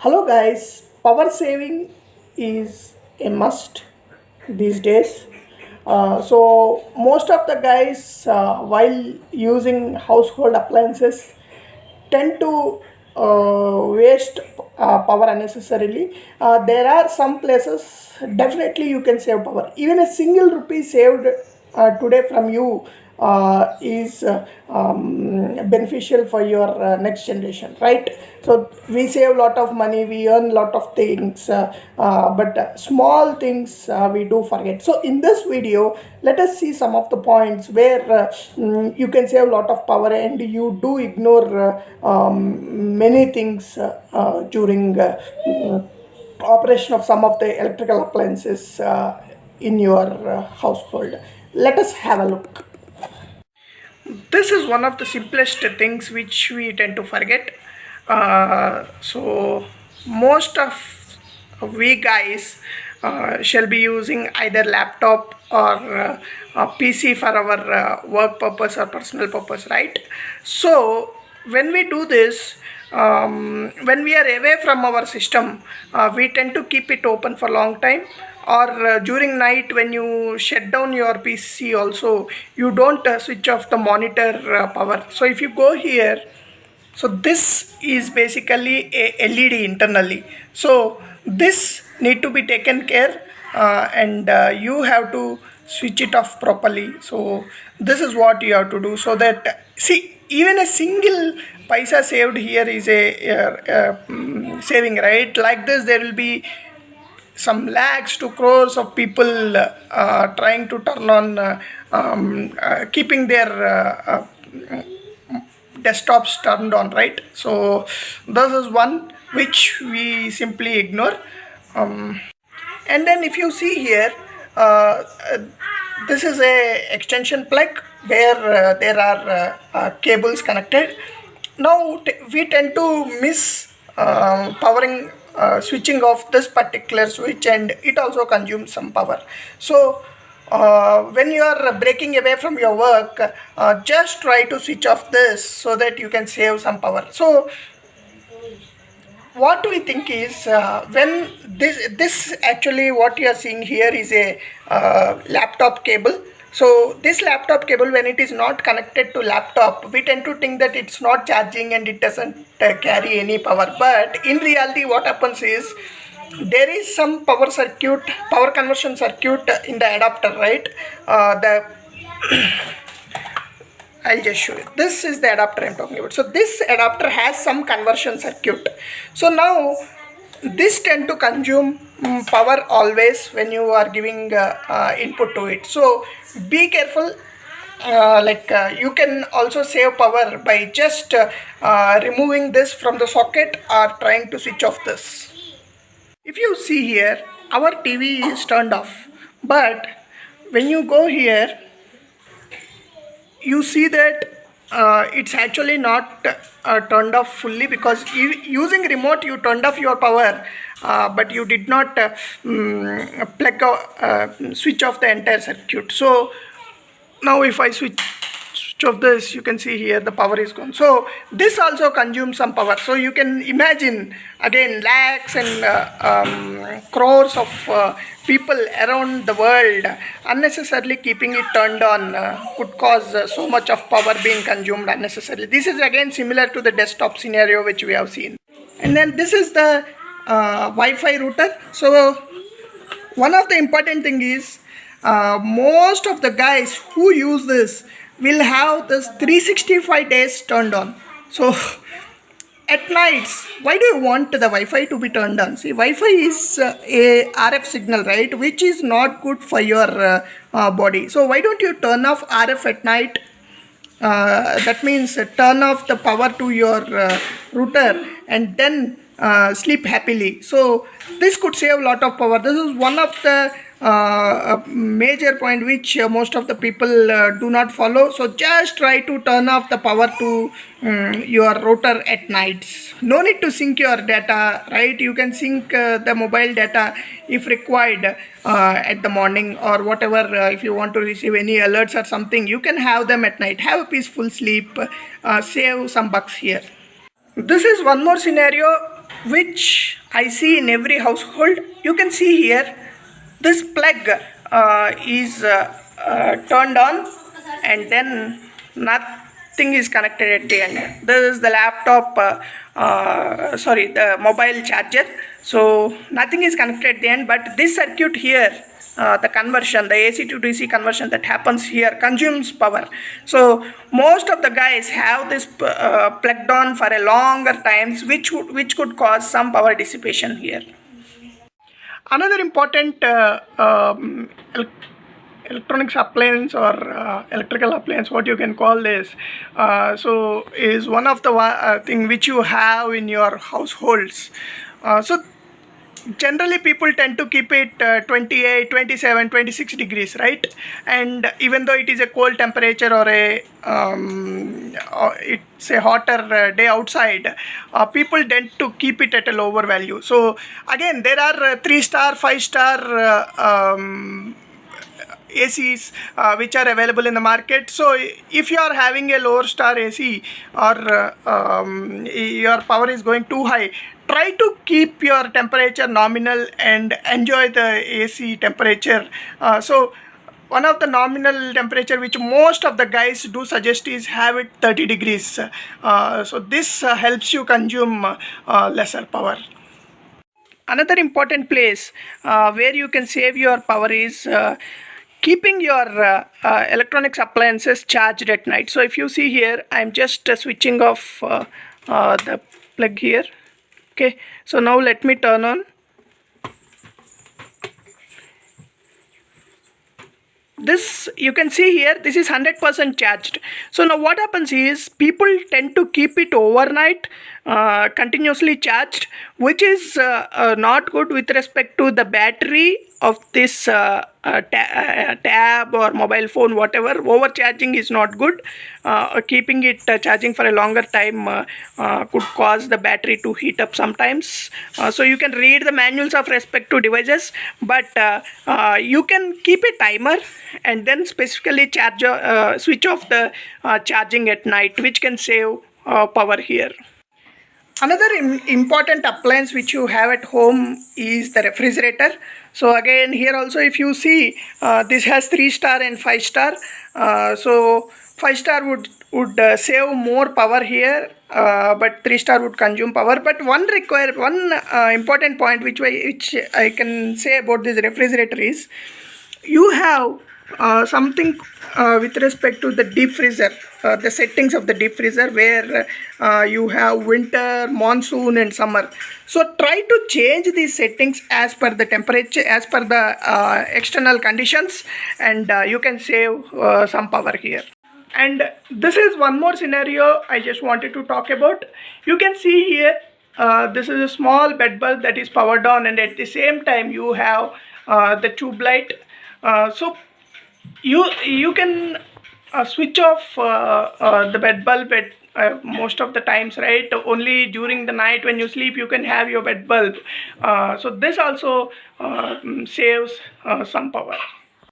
Hello guys, power saving is a must these days. So most of the guys while using household appliances tend to waste power unnecessarily. There are some places definitely you can save power. Even a single rupee saved today from you is beneficial for your next generation, right? So we save a lot of money, we earn a lot of things, but small things we do forget. So in this video, let us see some of the points where you can save a lot of power and you do ignore many things during operation of some of the electrical appliances in your household. Let us have a look. This is one of the simplest things which we tend to forget. So most of we guys shall be using either laptop or PC for our work purpose or personal purpose, right? So when we do this, when we are away from our system, we tend to keep it open for a long time, or during night when you shut down your PC also, you don't switch off the monitor power. So if you go here, so this is basically a LED internally. So this need to be taken care, and you have to switch it off properly. So this is what you have to do, so that, see, even a single paisa saved here is a saving, right? Like this there will be some lakhs to crores of people trying to turn on keeping their desktops turned on, right? So this is one which we simply ignore. And then if you see here, uh, uh, this is a extension plug where there are cables connected. Now we tend to miss powering, switching off this particular switch, and it also consumes some power. So when you are breaking away from your work, just try to switch off this so that you can save some power. So what we think is, when this actually what you are seeing here is a laptop cable. So this laptop cable, when it is not connected to laptop, we tend to think that it's not charging and it doesn't carry any power, but in reality what happens is there is some power conversion circuit in the adapter, right? The I'll just show you. This is the adapter I'm talking about. So this adapter has some conversion circuit. So now this tend to consume power always when you are giving input to it. So be careful. You can also save power by just removing this from the socket or trying to switch off this. If you see here, our TV is turned off, but when you go here, you see that it's actually not turned off fully, because using remote you turned off your power, but you did not switch off the entire circuit. So now if I switch off this, you can see here the power is gone. So this also consumes some power. So you can imagine again lakhs and crores of people around the world unnecessarily keeping it turned on could cause so much of power being consumed unnecessarily. This is again similar to the desktop scenario which we have seen. And then this is the Wi-Fi router. So one of the important thing is, most of the guys who use this will have this 365 days turned on. So at nights, why do you want the Wi-Fi to be turned on? See, Wi-Fi is a RF signal, right, which is not good for your body. So why don't you turn off RF at night? That means turn off the power to your router and then sleep happily. So this could save a lot of power. This is one of the major point which most of the people do not follow. So just try to turn off the power to your router at nights. No need to sync your data, right? You can sync the mobile data if required at the morning or whatever. If you want to receive any alerts or something, you can have them at night. Have a peaceful sleep, save some bucks here. This is one more scenario which I see in every household. You can see here this plug is turned on, and then nothing is connected at the end. This is the laptop, sorry, the mobile charger. So nothing is connected at the end, but this circuit here, the conversion, the AC to DC conversion that happens here consumes power. So most of the guys have this plugged on for a longer times, which could cause some power dissipation here. Another important electronics appliance or electrical appliance, what you can call this, so is one of the thing which you have in your households. So generally people tend to keep it 28, 27, 26 degrees, right? And even though it is a cold temperature or it's a hotter day outside, people tend to keep it at a lower value. So again, there are 3-star, 5-star ACs which are available in the market. So if you are having a lower star AC, or your power is going too high, try to keep your temperature nominal and enjoy the AC temperature. So one of the nominal temperature which most of the guys do suggest is have it 30 degrees. So this helps you consume lesser power. Another important place where you can save your power is keeping your electronics appliances charged at night. So if you see here, I'm just switching off the plug here. Okay, so now let me turn on. This, you can see here, this is 100% charged. So now what happens is people tend to keep it overnight continuously charged, which is not good with respect to the battery of this tab or mobile phone, whatever. Overcharging is not good. Keeping it charging for a longer time could cause the battery to heat up sometimes. So you can read the manuals of respect to devices, but you can keep a timer and then specifically charge switch off the charging at night, which can save power here. Another important appliance which you have at home is the refrigerator. So again, here also if you see, this has 3-star and 5-star. So 5-star would save more power here, but 3-star would consume power. But one important point which I can say about this refrigerator is, you have something with respect to the deep freezer, the settings of the deep freezer, where you have winter, monsoon and summer. So try to change these settings as per the temperature, as per the external conditions, and you can save some power here. And this is one more scenario I just wanted to talk about. You can see here, this is a small bed bulb that is powered on, and at the same time you have the tube light. So you can switch off the bed bulb at most of the times, right? Only during the night when you sleep you can have your bed bulb. So this also saves some power.